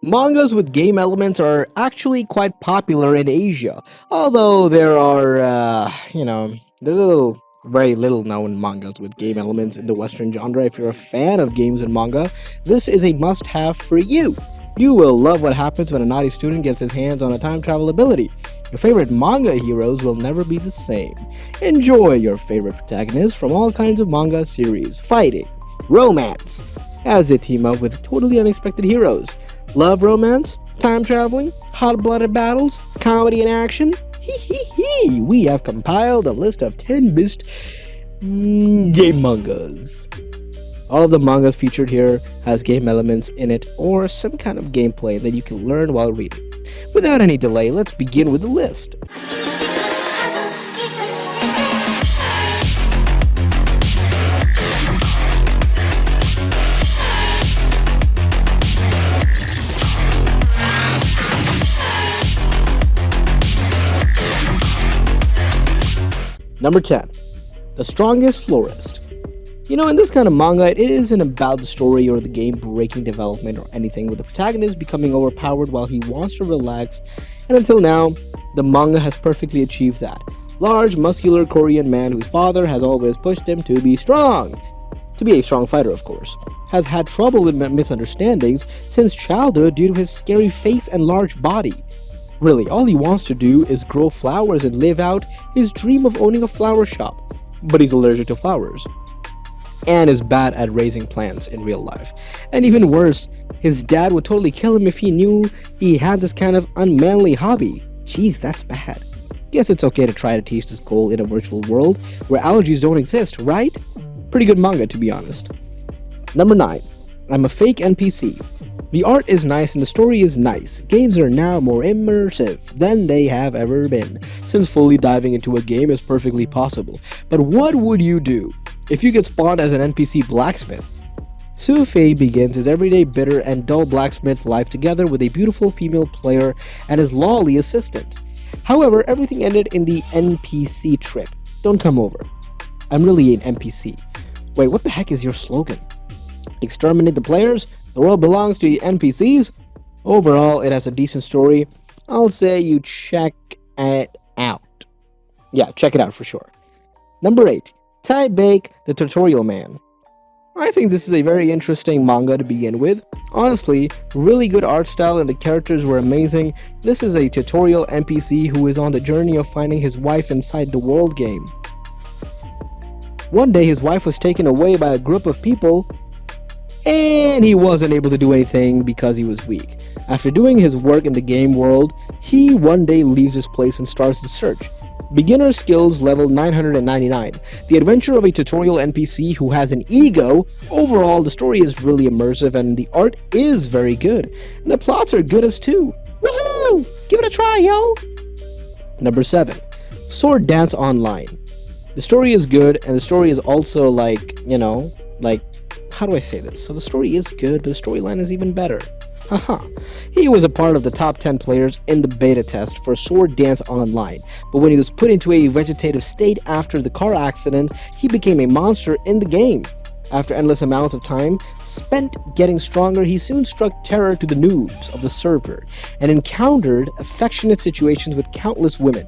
Mangas with game elements are actually quite popular in Asia, although there are, there's a little, very little known mangas with game elements in the Western genre. If you're a fan of games and manga, this is a must have for you. You will love what happens when a naughty student gets his hands on a time travel ability. Your favorite manga heroes will never be the same. Enjoy your favorite protagonists from all kinds of manga series, fighting, romance, as they team up with totally unexpected heroes. Love romance, time traveling, hot-blooded battles, comedy and action? Hee hee hee! We have compiled a list of 10 best game mangas. All of the mangas featured here has game elements in it or some kind of gameplay that you can learn while reading. Without any delay, let's begin with the list. Number 10. The Strongest Florist. In this kind of manga, it isn't about the story or the game-breaking development or anything, with the protagonist becoming overpowered while he wants to relax, and until now, the manga has perfectly achieved that. Large, muscular Korean man whose father has always pushed him to be strong. To be a strong fighter, of course. Has had trouble with misunderstandings since childhood due to his scary face and large body. Really, all he wants to do is grow flowers and live out his dream of owning a flower shop. But he's allergic to flowers. And is bad at raising plants in real life. And even worse, his dad would totally kill him if he knew he had this kind of unmanly hobby. Jeez, that's bad. Guess it's okay to try to teach this goal in a virtual world where allergies don't exist, right? Pretty good manga, to be honest. Number 9. I'm a Fake NPC. The art is nice and the story is nice. Games are now more immersive than they have ever been, since fully diving into a game is perfectly possible. But what would you do if you get spawned as an NPC blacksmith? Su-Fei begins his everyday bitter and dull blacksmith life together with a beautiful female player and his lolly assistant. However, everything ended in the NPC trip. Don't come over. I'm really an NPC. Wait, what the heck is your slogan? Exterminate the players? The world belongs to NPCs? Overall, it has a decent story. I'll say you check it out. Yeah, check it out for sure. Number 8. TAEBAEK, the Tutorial Man. I think this is a very interesting manga to begin with. Honestly, really good art style and the characters were amazing. This is a tutorial NPC who is on the journey of finding his wife inside the world game. One day his wife was taken away by a group of people and he wasn't able to do anything because he was weak. After doing his work in the game world, he one day leaves his place and starts the search. Beginner skills level 999. The adventure of a tutorial NPC who has an ego. Overall, the story is really immersive and the art is very good. And the plots are good as too. Woohoo! Give it a try, yo! Number 7. Sword Dance Online. The story is good and the story is also how do I say this? So the story is good, but the storyline is even better. Haha. He was a part of the top 10 players in the beta test for Sword Dance Online, but when he was put into a vegetative state after the car accident, he became a monster in the game. After endless amounts of time spent getting stronger, he soon struck terror to the noobs of the server and encountered affectionate situations with countless women.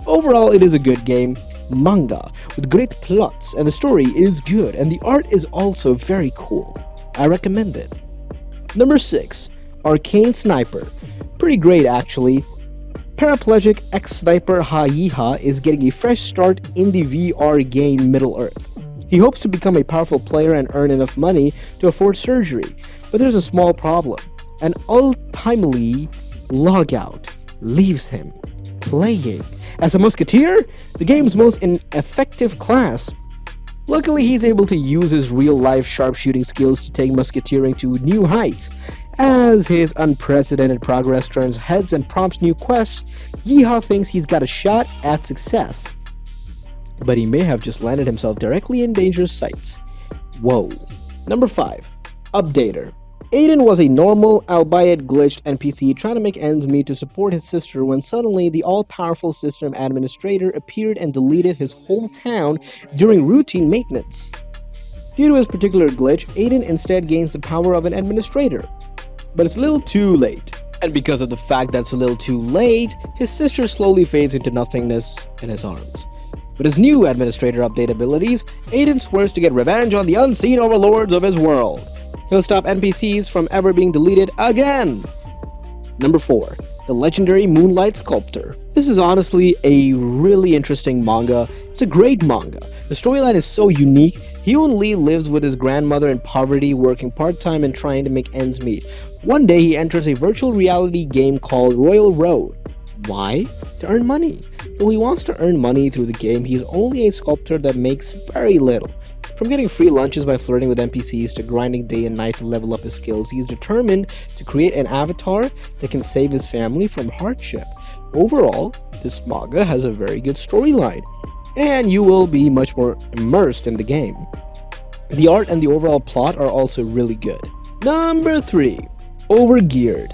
Overall, it is a good game. Manga with great plots and the story is good and the art is also very cool. I recommend it. Number 6. Arcane Sniper. Pretty great actually. Paraplegic ex-sniper Ha is getting a fresh start in the VR game Middle-earth. He hopes to become a powerful player and earn enough money to afford surgery, but there's a small problem. An untimely logout leaves him playing as a musketeer, the game's most ineffective class. Luckily, he's able to use his real-life sharpshooting skills to take musketeering to new heights. As his unprecedented progress turns heads and prompts new quests, Yeehaw thinks he's got a shot at success. But he may have just landed himself directly in dangerous sights. Whoa. Number 5. Updater. Aiden was a normal, albeit glitched NPC trying to make ends meet to support his sister when suddenly the all-powerful system administrator appeared and deleted his whole town during routine maintenance. Due to his particular glitch, Aiden instead gains the power of an administrator. but it's a little too late. And because of the fact that it's a little too late, his sister slowly fades into nothingness in his arms. With his new administrator update abilities, Aiden swears to get revenge on the unseen overlords of his world. He'll stop NPCs from ever being deleted again. Number 4. The legendary Moonlight Sculptor. This is honestly a really interesting manga. It's a great manga. The storyline is so unique. Hyun Lee lives with his grandmother in poverty, working part-time and trying to make ends meet. One day he enters a virtual reality game called Royal Road. Why? To earn money. Though he wants to earn money through the game, he is only a sculptor that makes very little. From getting free lunches by flirting with NPCs to grinding day and night to level up his skills, he is determined to create an avatar that can save his family from hardship. Overall, this manga has a very good storyline, and you will be much more immersed in the game. The art and the overall plot are also really good. Number 3. Overgeared.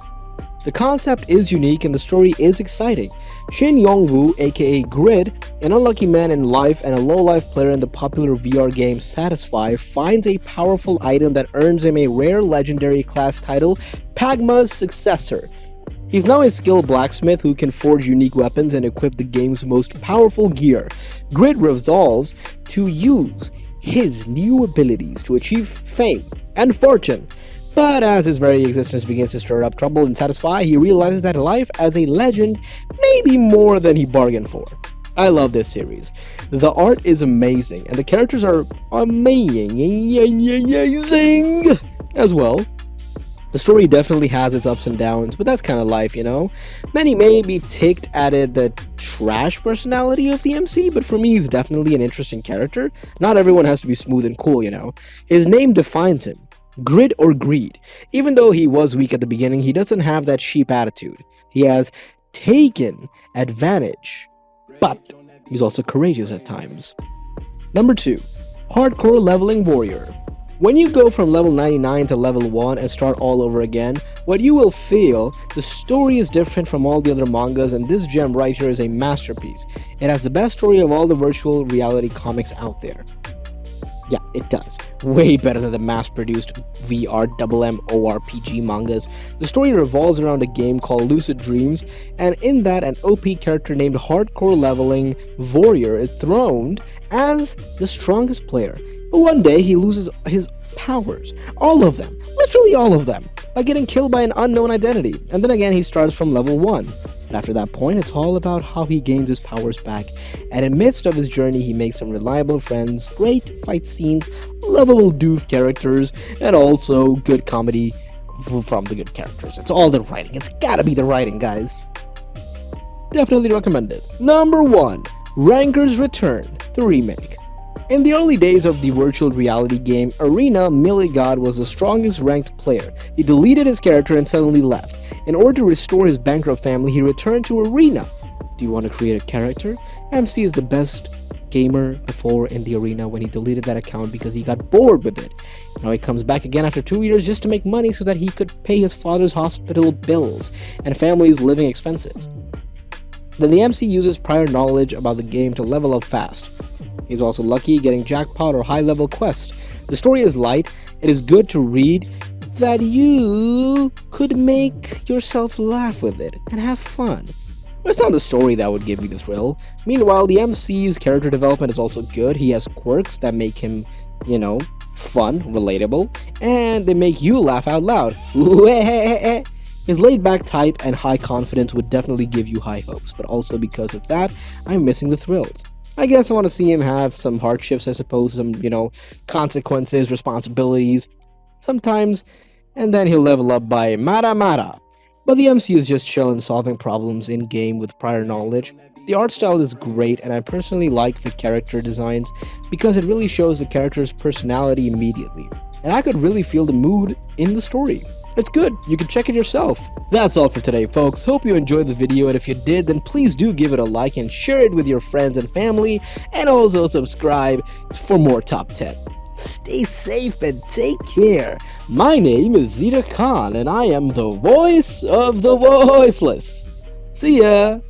The concept is unique and the story is exciting. Shin Yong-woo, aka Grid, an unlucky man in life and a low-life player in the popular VR game Satisfy, finds a powerful item that earns him a rare legendary class title, Pagma's Successor. He's now a skilled blacksmith who can forge unique weapons and equip the game's most powerful gear. Grid resolves to use his new abilities to achieve fame and fortune. But as his very existence begins to stir up trouble and Satisfy, he realizes that life as a legend may be more than he bargained for. I love this series. The art is amazing, and the characters are amazing as well. The story definitely has its ups and downs, but that's kind of life, you know? Many may be ticked at the trash personality of the MC, but for me, he's definitely an interesting character. Not everyone has to be smooth and cool, you know? His name defines him. Grit or greed. Even though he was weak at the beginning, he doesn't have that sheep attitude. He has taken advantage, but he's also courageous at times. Number 2. Hardcore Leveling Warrior. When you go from level 99 to level 1 and start all over again, what you will feel, the story is different from all the other mangas, and this gem right here is a masterpiece. It has the best story of all the virtual reality comics out there. Yeah, it does. Way better than the mass-produced VR MMORPG mangas. The story revolves around a game called Lucid Dreams, and in that, an OP character named Hardcore Leveling Warrior is throned as the strongest player. But one day, he loses his powers. All of them. Literally all of them. By getting killed by an unknown identity. And then again, he starts from level 1. And after that point, it's all about how he gains his powers back. And in the midst of his journey, he makes some reliable friends, great fight scenes, lovable doof characters, and also good comedy from the good characters. It's all the writing. It's gotta be the writing, guys. Definitely recommend it. Number 1. RANKER'S Return, the remake. In the early days of the virtual reality game Arena, Milligod was the strongest ranked player. He deleted his character and suddenly left. In order to restore his bankrupt family, he returned to Arena. Do you want to create a character? MC is the best gamer before in the Arena when he deleted that account because he got bored with it. Now he comes back again after 2 years just to make money so that he could pay his father's hospital bills and family's living expenses. Then the MC uses prior knowledge about the game to level up fast. He's also lucky getting jackpot or high-level quest. The story is light. It is good to read that you could make yourself laugh with it and have fun. But it's not the story that would give you the thrill. Meanwhile, the MC's character development is also good. He has quirks that make him, fun, relatable, and they make you laugh out loud. His laid-back type and high confidence would definitely give you high hopes, but also because of that, I'm missing the thrills. I guess I want to see him have some hardships, I suppose, some, consequences, responsibilities, sometimes, and then he'll level up by Mara. But the MC is just chillin' solving problems in-game with prior knowledge. The art style is great, and I personally like the character designs because it really shows the character's personality immediately, and I could really feel the mood in the story. It's good, you can check it yourself. That's all for today, folks. Hope you enjoyed the video, and if you did, then please do give it a like and share it with your friends and family, and also subscribe for more Top 10. Stay safe and take care. My name is Zita Khan, and I am the voice of the voiceless. See ya!